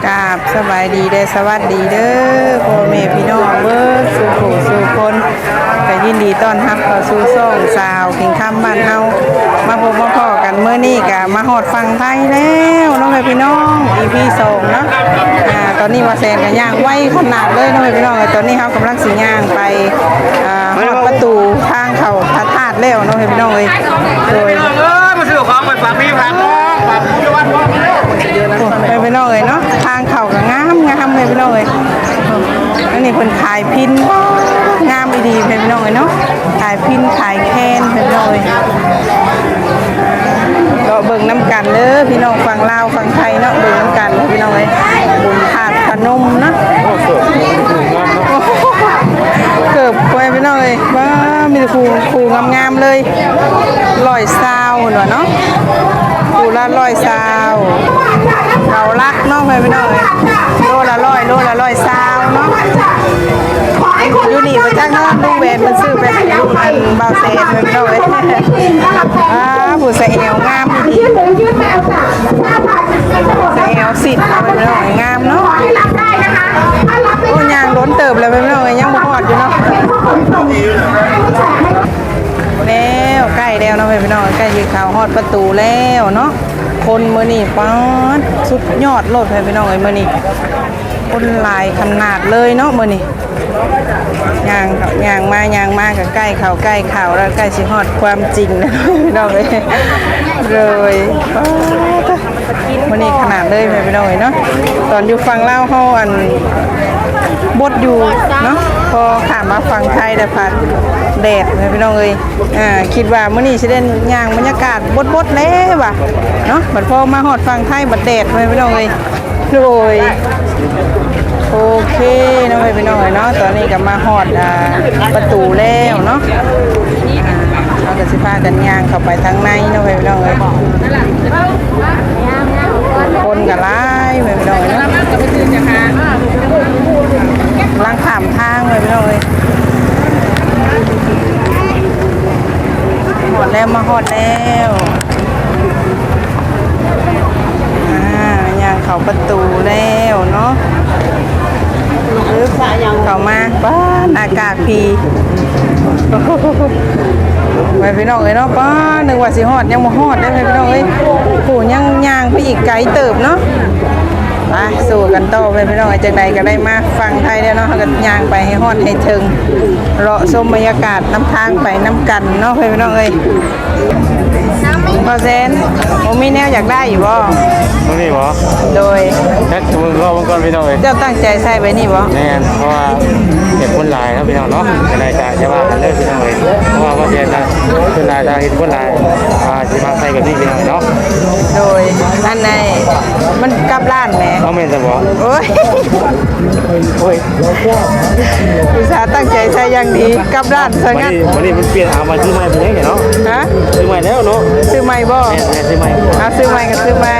กราบสบายดีเด้อสวัสดีเด้อพ่อแม่พี่น้องเบิดสู่ผู้สู่คนก็ยินดีต้อนรับเข้าสู่ช่องสาวกินค่ำบ้านเฮามาพบมาพ้อกันมื้อนี้ก็มาฮอดฝั่งไทยแล้วน้องแม่พี่น้อง EP 2เนาะตอนนี้ว่าแซนก็ย่างไวขนาดเลยน้องแม่พี่น้องตอนนี้เฮากำลังสิย่างไปฮอดประตูทางเข้าพระธาตุแล้วน้องแม่พี่น้องเอ้ยโดยมาซื้อของไปฝากพี่ฝากน้องฝากพี่วัดไปน้องเอ้ยเนาะทางเข้าก็งามเลยพี่น้องเอ้ยอันนี้เพิ่นขายพินงามดีๆพี่น้องเอ้ยเนาะขายพินขายแคนพี่น้องเอ้ยก็เบิ่งน้ำกันเด้อพี่น้องฝั่งลาวฝั่งไทยเนาะเบิ่งน้ำกันพี่น้องเอ้ยบุญธาตุพนมเนาะเกิบไปพี่น้องเอ้ยว้ามีแต่ครูงามๆเลย120เนาะคูละ120เราละเนาะพี่น้องเอ้ยโลละ100โลละ120เนาะอยู่นี่มาจากเนาะลุงแหวนมันซื้อไปให้ลูกอันบ่าวแซนพี่น้องเอ้ยผู้ใส่เอวงามดีใส่เอวสิทธิ์เอาไปพี่น้องงามเนาะโอ้ยางล้นเติบเลยพี่น้องเอ้ยยังบ่ฮอดอยู่เนาะแล้วใกล้แล้วเนาะพี่น้องใกล้จะเข้าฮอดประตูแล้วเนาะคนมื้อนี้ป๊าดสุดยอดโลดพี่น้องเอ้ยมื้อนี้คนหลายขนาดเลยเนาะมื้อนี้ย่างมาก็ใกล้เข้าแล้วใกล้สิฮอดความจริงแล้วพี่น้องเอ้ยเลยมื้อนี้ขนาดเลยพี่น้องเอ้ยเนาะตอนอยู่ฝั่งลาวเฮาอันบดอยู่เนาะพอข้ามมาฝั่งไทยได้ผ่านแดดพี่น้องเอ้ยคิดว่ามื้อนี้สิได้ย่างบรรยากาศบดแล้วว่ะเนาะบัดพอมาฮอดฝั่งไทยบัดแดดพี่น้องเอ้ยโดยโอเคน้องพี่น้องเนาะตอนนี้ก็มาฮอดประตูแล้วเนาะเราก็สิพากันย่างเข้าไปทางในน้องพี่น้องเอ้ยคนก็หลายพี่น้องเนาะล้างข้ามทางเลยพี่น้องเอ้ยฮอดแล้วมาฮอดแล้วย่างเข้าประตูแล้วเนาะเข้ามาป้านอากาศพีไปพี่น้องเอ้ยเนาะป้านึกว่าสิฮอดยังบ่ฮอดได้พี่น้องเอ้ยผู้ยังย่างไปอีกไกลเติบเนาะไปสู้กันต่อไปพี่น้องจังใดก็ได้มาฟังไทยแล้วเนาะก็ย่างไปให้ฮอดให้ถึงเลาะชมบรรยากาศน้ำทางไปน้ำกันเนาะพี่น้องเอ้ยพอเซนผมมีแนวอยากได้อยู่บ่ตรงนี้บ่โดยแท็กมือก็มังกรพี่น้องเอ้ยเจ้าตั้งใจใส่ไว้นี่บ่แน่นเพราะว่าเห็นคนหลายนะพี่น้องเนาะในการจะว่ากันเลยพี่น้องเอ้ยเพราะว่าประเทศนั้นคนหลายได้เห็นคนหลายสิมาใส่กับนี่พี่น้องเนาะโดยอันไหนมันกลับร้านแหมเอาแม่นซะบ่โอ้ยอุตส่าห์ตั้งใจใส่อย่างดีกลับร้านซะงั้นวันนี้มันเปลี่ยนเอามาซื้อใหม่เพิ่นเนาะฮะซื้อใหม่แล้วเนาะซื้อใหม่บ่แม่ซื้อใหม่ซื้อใหม่ก็ซื้อใหม่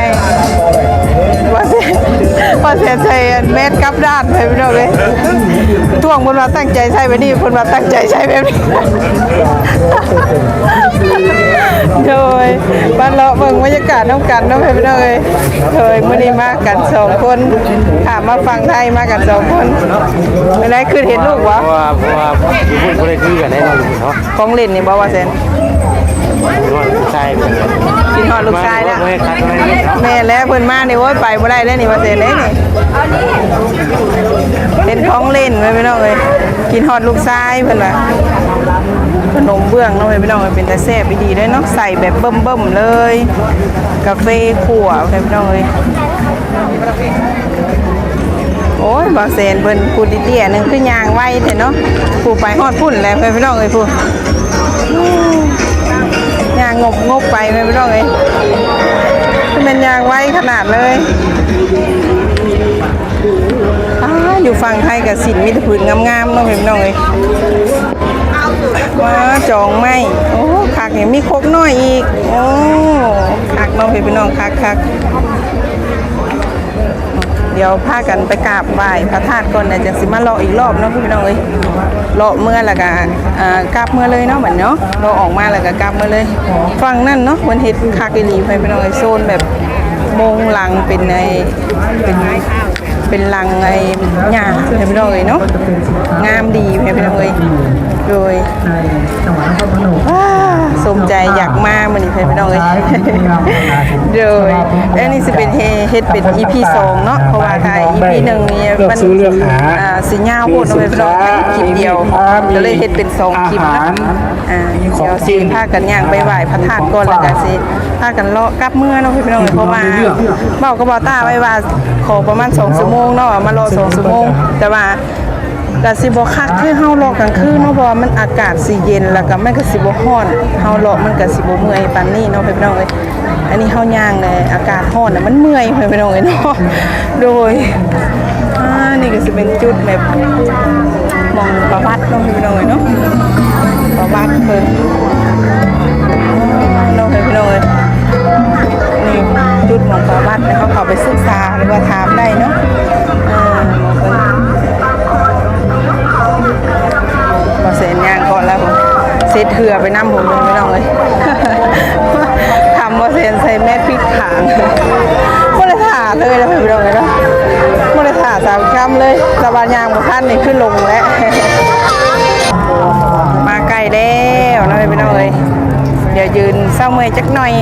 ว่าเสียใจเม็ดกลับด้านไปพี่น้องเลยท่วงบนว่าตั้งใจใช่ไปนี่บนว่าตั้งใจใช่แบบนี้โดยบ้านเราเบิ่งบรรยากาศน้ำกันน้องพี่น้องเลยโดยมื้อนี้มากัน2คนค่ะมาฟังไทยมากัน2คนเป็นไรคือเห็นลูกวะเพราะว่าอยู่พุ่นบ่ได้คือกันแน่นอนเนาะของเล่นนี่บ่ว่าเซนใช่กินฮอดลูกชายแล้วแม่แล้วเพิ่นมานี่โอ้ยไปบ่ได้แล้วนี่ว่าเซนเลยนี่เป็นของเล่นไว้พี่น้องเอ้ยกินฮอดลูกชายเพิ่นว่าขนมเบื้องเนาะพี่น้องเป็นแต่แซ่บดีด้วยเนาะใส่แบบเบิ่มๆเลยกาแฟขั่วพี่น้องเอ้ยโอ้ยบ่เซนเพิ่นพูดเตี้ยนึงคือย่างไวแท้เนาะผู้ไปฮอดพุ่นแล้วพี่น้องเอ้ยผู้ย่างงบไปพี่น้องเอ้ยเป็นย่างไวขนาดเลยอยู่ฝั่งไทยกับสินมีแต่ผืนงามๆเนาะพี่น้องเอ้ยว้าจองไหมโอ้คักเนี่ยมีครกน้อยอีกโอ้คักน้องพี่น้องคักเดี๋ยวพากันไปกราบไหว้พระธาตุก่อนนะจังสิมาเลาะอีกรอบเนาะพี่น้องเอ้ยเลาะเมื่อแล้วก็กราบเมื่อเลยเนาะเหมือนเนาะเราออกมาแล้วก็กราบเมื่อเลยฝั่งนั่นเนาะมันเฮ็ดคักอีหลีพี่น้องเอ้ยโซนแบบ มงลังเป็นในเป็นลังไอ้หญ้าให้พี่น้องเอ้ยเนาะงามดีให้พี่น้องเอ้ยโดยสมใจอยากมามื้อนี้ให้พี่น้องเอ้ยโดยอันนี้สิเป็นเฮ็ดเป็น EP 2เนาะเพราะว่าถ้า EP 1นี่มันสิยาวโพดเนาะพี่น้องคลิปเดียวก็เลยเฮ็ดเป็น2คลิปเนาะเดี๋ยวสิพากันย่างไปไหว้พระธาตุก่อนแล้วก็สิพากันเลาะกลับเมื่อเนาะพี่น้องเอ้ยเพราะว่าเว้าก็บ่ต้าไว้ว่าขอประมาณ2ชั่วโมงเนาะมารอ2ชั่วโมงแต่ว่าก็สิบ่คักคือเฮารอกลางคืนเนาะเพราะว่ามันอากาศสิเย็นแล้วก็มันก็สิบ่ร้อนเฮารอมันก็สิบ่เมื่อยปานนี้เนาะพี่น้องเอ้ยอันนี้เฮาย่างเลยอากาศร้อนน่ะมันเมื่อยพี่น้องเอ้ยเนาะโดยนี่ก็สิเป็นจุดแบบมองประวัติเนาะพี่น้องเอ้ยเนาะประวัติเพิ่นเนาะพี่น้องเอ้ยนี่จุดมองประวัติเขาเข้าไปศึกษาหรือว่าถามได้เนาะมาเซ็นยางก่อนแล้วผมเซตเถื่อไปน้ำผมไม่ต้องเลยทำมาเซ็นใส่แม่พริกขางไม่ได้ถ่าเลยแล้วไม่ต้องเลยเนาะไม่ได้ถ่า3 คำเลยสบายยางของท่านนี่ขึ้นลงแล้วมาใกล้แล้วนะพี่น้องเลยเดี๋ยวยืนเศร้าเมื่อยจักหน่อย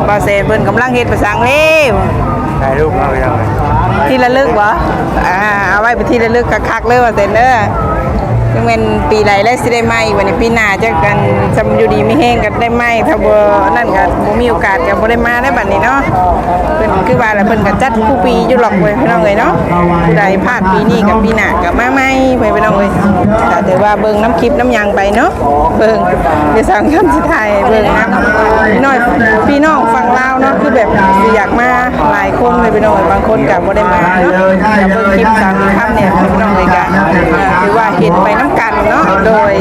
บาเซนเบิ่นกำลังเฮ็ดประสังเร็ว ถ่ายรูปเราอย่างไร ที่ระลึกวะเอาไว้เป็นที่ระลึกคักๆเลยว่าเซนเด้อยังเป็นปีไหลและสิได้ไหมวันนี้ปีหน้าจะกันจำอยู่ดีไม่แห้งกันได้ไหมถ้าบ่นั่นก็บ่มีโอกาสก็บ่ได้มาได้บัดนี้เนาะเพิ่นคือว่าแล้วเพิ่นก็จัดคู่ปีอยู่หรอกเว้ยพี่น้องเอ้ยเนาะผู้ใดพลาดปีนี้กับปีหน้าก็มาใหม่เว้ยพี่น้องเอ้ยแต่ถือว่าเบิ่งน้ำคลิปน้ำยางไปเนาะเบิ่งเดี๋ยวสั่งคำสุดท้ายเบิ่งน้ำน้อยพี่น้องฟังลาวเนาะคือแบบสิอยากมาหลายคนเลยพี่น้องบางคนก็บ่ได้มาเนาะเบิ่งคลิปสั่งคำเนี่ยพี่น้องเอ้ยก็ถือว่าเห็นไปน้ำกันเนาะโดย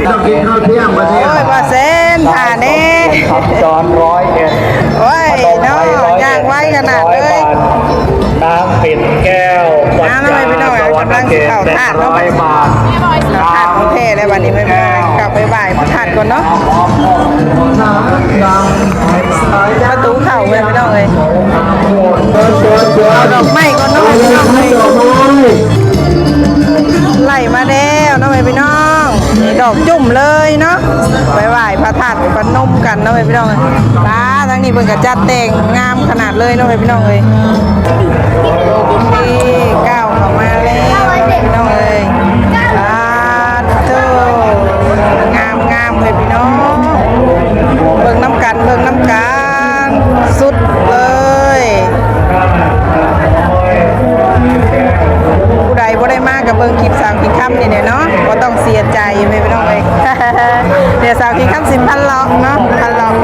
โอ้ยว่าเส้นผ่านเด้จอน101โอ้ยเนาะย่างไว้ขนาดเลย น้ำปิ่นแก้วน้ำไม่น้อยกำลังเข้าถาดเนาะบาทถาดของเท่เลยวันนี้ไม่กลับไปบ่ายถาดก่อนเนาะประตูเข่าเลยไม่ต้องเลยดอกไม้ก่อนเนาะไล่มาแล้วน้องพี่น้องดอกจุ่มเลยเนาะไปไหว้พระธาตุพนมกันน้องพี่น้องป้าทั้งนี้เพิ่งกระจัดแต่งงามขนาดเลยน้องพี่น้องเลยนี่ก้าวเข้ามาแล้วพี่น้องเลยโธ่งามเลยพี่น้องเบิ่งน้ำกันสุดเลยผู้ใดบ่ได้มากับเบิ่งคลิปสาวกินค่ำนี่เนี่ยเนาะก็ต้องเสียใจไม่น้องเลยเดี๋ยวสาวกินค่ำ10,000 ล็อกเนาะ1,000 ล็อก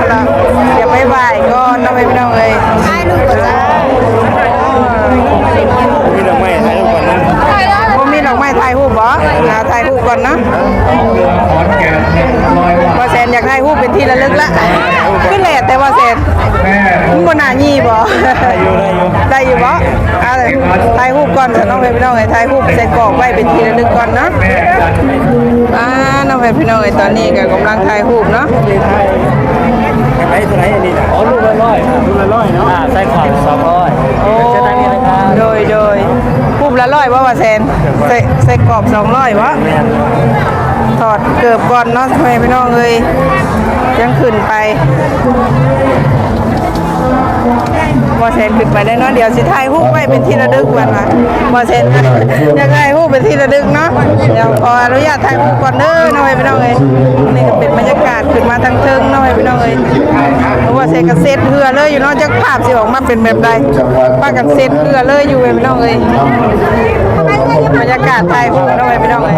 เดี๋ยวไปบ่ายก็น้องไม่น้องเลยได้ลูกจ้ามีดอกไม้ถ่ายรูปก่อนนะผมมีดอกไม้ถ่ายรูปบ่ถ่ายรูปก่อนเนาะว่าเซนอยากถ่ายรูปเป็นที่ระลึกละขึ้นแหละแต่ว่าเซนมันบ่น่ายี่บ่ได้อยู่บ่ถ่ายรูปก่อนจะน้องพี่น้องถ่ายรูปใส่กรอบไว้เป็นที่ระลึกก่อนเนาะน้องพี่น้องตอนนี้ก็กำลังถ่ายรูปเนาะไอ้ตัวไหนอันนี้นะรูปละ100เนาะไส้กรอก200โอ้โดยรูปละ100ว่าเซนใส่กรอบ200วะถอดเกือบก่อนเนาะพี่น้องเลยยังขึ้นไปบอเซนขึ้นไปได้เนาะเดี๋ยวสิถ่ายรูปไว้เป็นที่ระลึกวันละบอเซนอยากถ่ายรูปเป็นที่ระลึกเนาะเดี๋ยวขออนุญาตถ่ายรูปก่อนเด้อน้องพี่น้องเลยนี่ก็เป็นบรรยากาศขึ้นมาทั้งเทิงน้องพี่น้องเลยเพราะว่าเซนก็เซตเหือเลยอยู่เนาะจากภาพสิออกมาเป็นแบบใดป้ากันเซตเหือเลยอยู่พี่น้องเลยบรรยากาศถ่ายรูปน้องพี่น้องเลย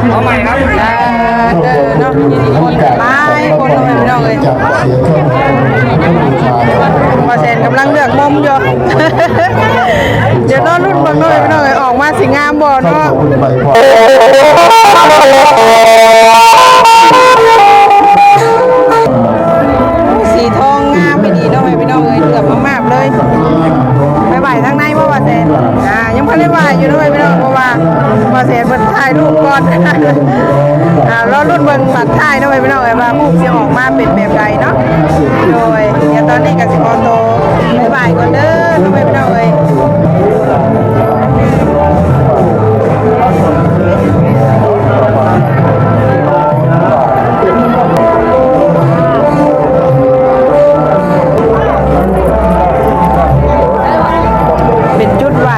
เอาใหม่ครับเนาะคนหลายคนพี่น้องเลยมาเซนกำลังเลือกมุมอยู่เดี๋ยวน้องรุ่นบนน้อยพี่น้องเลยออกมาสีงามบ่เนาะสีทองงามไม่ดีน้องพี่น้องเลยเลือกมากๆเลยไปบ่ายทางในว่าเซนยังไป ก็ได้ว่าอยู่ด้วยพี่น้องเพราะว่ามาเสียเปิดถ่ายรูปก่อนแล้วรุ่นเบิ่งบัตรถ่ายด้วยพี่น้องไอ้ว่ารูปจะออกมาเป็นแบบใดเนาะโดยเดี๋ยวตอนนี้กับสิคอโตบ๊ายบายก่อนเด้อด้วยพี่น้องเอ้ยเป็นจุดไหว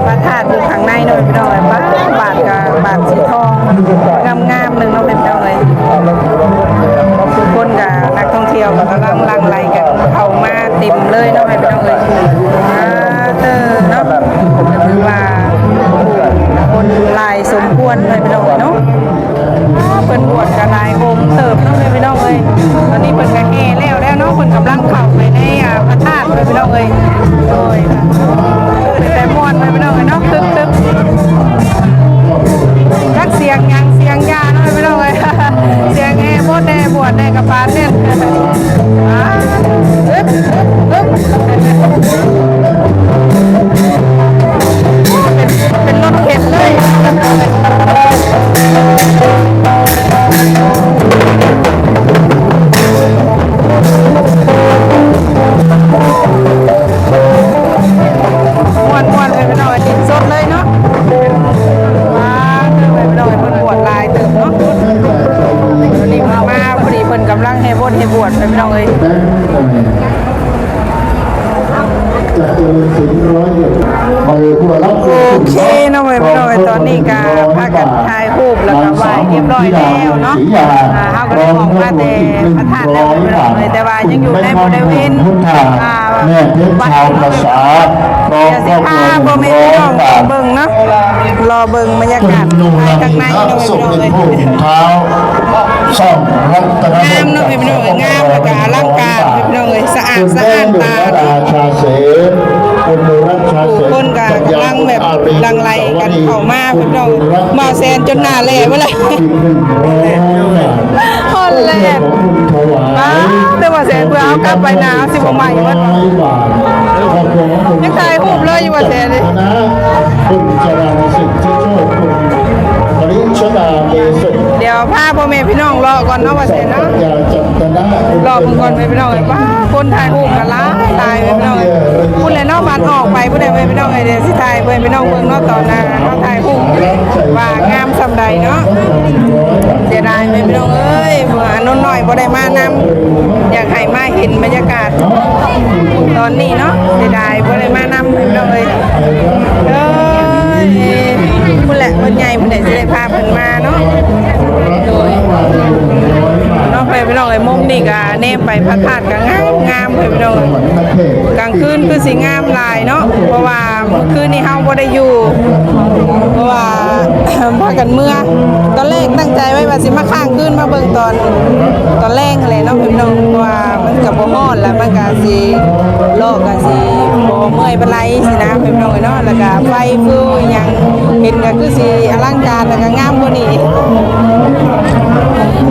พระธาตุอยู่ข้างในเนาะพี่น้องเอ้ยบาทกับบาทสีทองงามๆหนึ่งเนาะพี่น้องเอ้ยทุกคนกับนักท่องเที่ยวก็กำลังลังไหลกันเข้ามาเต็มเลยเนาะพี่น้องเอ้ยเนาะถือว่าคนลายสมควรเลยพี่น้องเนาะเพิ่นบวชกับลายองค์เติบเนาะพี่น้องเอ้ยตอนนี้เพิ่นก็แห่แล้วเนาะเพิ่นกำลังเข้าไปในพระธาตุเลยพี่น้องเอ้ยโดยแต่ม่วนเลยพี่น้องเอ้ยเนาะคึกรักเสียงยังเสียงยาเนาะพี่น้องเอ้ยเสียงแห่โบดแห่บวชแห่กับปานเนี่ยเป็นรถเข็นเลยม่วนไปพี่น้องดินสดเลยเนาะว้าไปพี่น้องเพิ่นบวชลายเติมเนาะวันนี้มาพอดีเพิ่นกำลังให้บวชไปพี่น้องเอ้ยโอเคเนาะพี่น้องตอนนี้ก็พากันถ่ายรูปแล้วก็ไหว้เรียบร้อยแล้วเนาะเฮาก็ได้บอกว่าแต่พระธาตุแล้วพี่น้องเลยแต่ว่ายังอยู่ในบริเวณวัดภาษาเดี๋ยวสิพาบ่แม่พี่น้องเบิ่งเนาะรอเบิ่งบรรยากาศข้างในเนาะพี่น้องเลยเท้าช่องรัตน งามเนาะพี่น้องงามแล้วก็อลังการพี่น้องเลยสะอาดตา ชาเสนคุณรัชชาเสน คนก็กำลังแบบลังไลกันเข้ามาพี่น้องมาแซนจนหน้าแหล่เมื่อไหร่ฮอนแลนด์แต่ว่าแซนเพื่อเอากลับไปนาสิบใหม่ว่ายังถ่ายรูปเลยอยู่ว่าแซนเลยคุณจรัญสิทธิโชคคุณปริชดาเมสุ เดี๋ยวพาพ่อแม่พี่น้องรอก่อนเนาะว่าแซนเนาะรอเพิ่งก่อนไปพี่น้องเลยว่าคนถ่ายรูปกันหลายไปพี่น้องเลยพูดเลยเนาะบ้านออกไปพูดเลยไปพี่น้องเลยเดี๋ยวสิถ่ายไปพี่น้องเบิ่งเนาะตอนนั้นเนาะถ่ายรูปว่างามสำใดเนาะเสียดายไปพี่น้องเอ้ยเมื่อนนหน่อยบ่ได้มานำอยากให้มาเห็นบรรยากาศตอนนี้เนาะเสียดายบ่ได้มานำพี่น้องเอ้ยพูดแหละคนใหญ่พูดเลยจะได้พาเพิ่นมาเนาะโดยน้องไปพี่น้องเอ้ยมุมนี่ก็แนมไปพระธาตุก็งามไปพี่น้องกลางคืนคือสิงามหลายเนาะเพราะว่าเมื่อคืนนี้เฮาบ่ได้อยู่เพราะว่าพากันเมื่อตอนแรกตั้งใจไว้ว่าสิมาค้างคืนมาเบิ่งตอนแรกเลยเนาะพี่น้องเพราะว่ามันก็บ่ฮ้อนแล้วมันก็สิโลกก็สิบ่เมื่อยปานใดสินะพี่น้องเนาะแล้วก็ไฟฟูหยังเห็นก็คือสิอลังการแล้วก็งามกว่านี้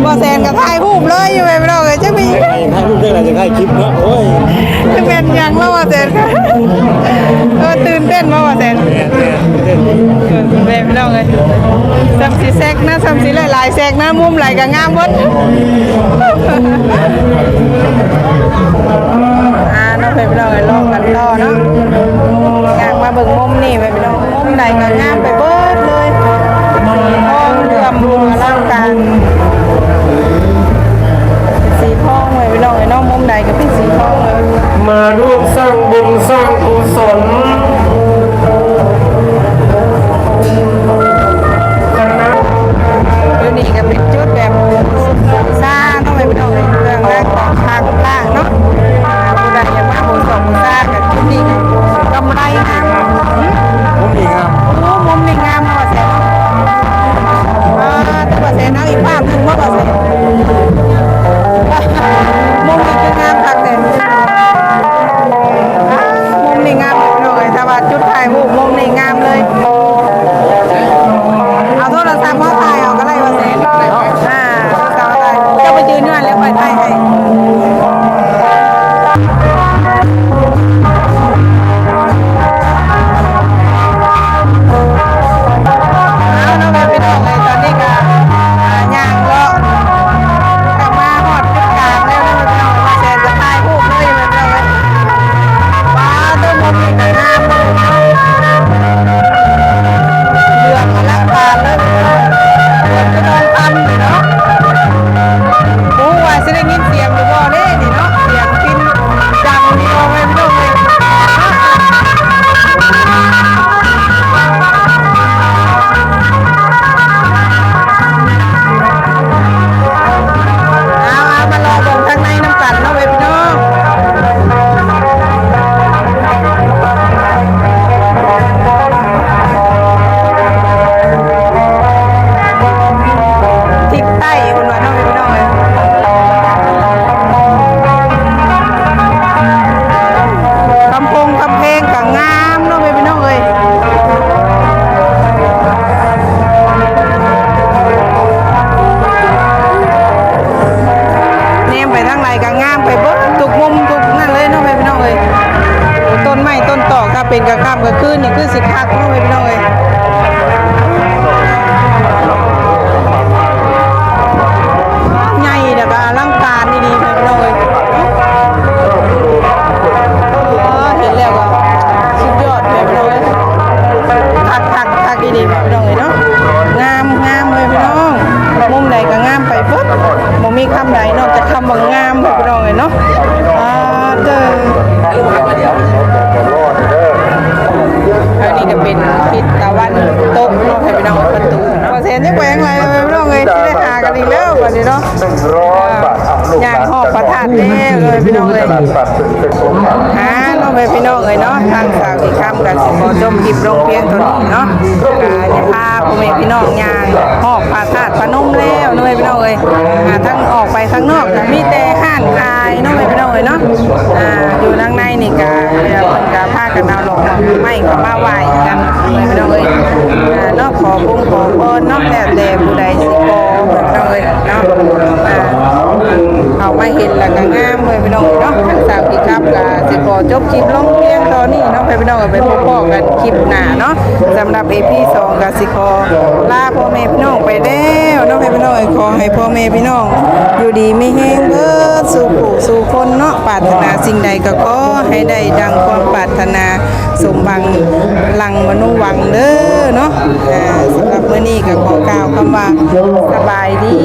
บ่แซนก็ถ่ายรูปเลยอยู่พี่น้องเอ้ยจังมีถ่ายรูปได้แล้วจะถ่ายคลิปเนาะโอ้ย จะเป็นยังแล้วว่าแซนตื่นเต้นว่าแซนพี่น้องเอ้ยซัมซีแซกนะซัมซีหลายๆแซกนะมุมไหลก็งามหมดน้องพี่น้องเอ้ยลองกันต่อเนาะอยากมาเบิ่งมุมนี่พี่น้องมุมไหนก็งามไปเบิดเลยทองเหลื่อมอลังการสีทองเลยพี่น้องไอ้น้องมุมใดก็เป็นสีทองเลย มาร่วมสร้างบุญสร้างกุศลอยู่นี่ก็เป็นจุดแบบซ่าต้องไปพี่น้องเลยเรื่องแรกของทางล่างเนาะผู้ใดอยากมาบุญสองซ่ากับจุดนี้กำไรงาม ผมดีครับ โอ้มุมนี่งามมากเสียตัวเสียน้องอีกภาพหนึ่งมากเสียมุมนี้คืองามคักเลยมุมนี้งามเลยถ้าว่าจุดถ่ายรูปมุมนี้งามเลยเอาโทรศัพท์มาถ่ายเอาก็ได้ว่าเสียโทรศัพท์ถ่ายจะไปยืนอยู่นั่นแล้วไปถ่ายให้ เป็นกระค่ำกระคืนนี่คือสิคักเนาะพี่น้องเอ้ยใหญ่แล้วก็อลังการดีๆพี่น้องเอ้ยเห็นแล้วก็สุดยอดพี่น้องเอ้ยคักดีๆพี่น้องเอ้ยเนาะงามเลยพี่น้องมุมใดก็งามไปเบิดบ่มีคำใดนอกจากคำว่างามพี่น้องเอ้ยเนาะเด้ออันนี้ก็เป็นทิศตะวันตกเนาะให้พี่น้องประตูพอเซนจะแกว่งอะไรเลยพี่น้องเอ้ยสิได้หากันอีกแล้วบัดนี้เนาะย่างหอบประทัดแน่เลยพี่น้องเอ้ยน้องพี่น้องเอ้ยเนาะทางสาวอีกคำกันสิขอจบคลิปลงเพียงเท่านี้เนาะจะพาพ่อแม่พี่น้องย่างหอบประทัดพนมแล้วน้องพี่น้องเอ้ยทั้งออกไปข้างนอกก็มีแต่ห้านขายน้องพี่น้องเอ้ยเนาะอยู่ข้างในนี่ก็เพิ่นก็พากันเอาลงไม่ก็มาไหว้กันพี่น้องเอ้ยเนาะขอบุญขอพรเนาะแล้วแต่ผู้ใดสิขอพี่น้องเอ้ยเนาะเอามาเห็นแล้วก็งามเลยพี่น้องเนาะทางสาวพี่ครับก็สิขอจบคลิปลงเพียงเท่านี้เนาะพี่น้องไปพบกันคลิปหน้าเนาะสำหรับ EP 2ก็สิขอลาพ่อแม่พี่น้องไปแล้วเนาะพี่น้องขอให้พ่อแม่พี่น้องอยู่ดีมีแฮงเบิดสู่ผู้สู่คนเนาะปรารถนาสิ่งใดก็ขอให้ได้ดังความปรารถนาสมบังลังมนุหวังเด้อเนาะสำหรับมื้อนี้ก็ขอกล่าวคำว่าสบายดี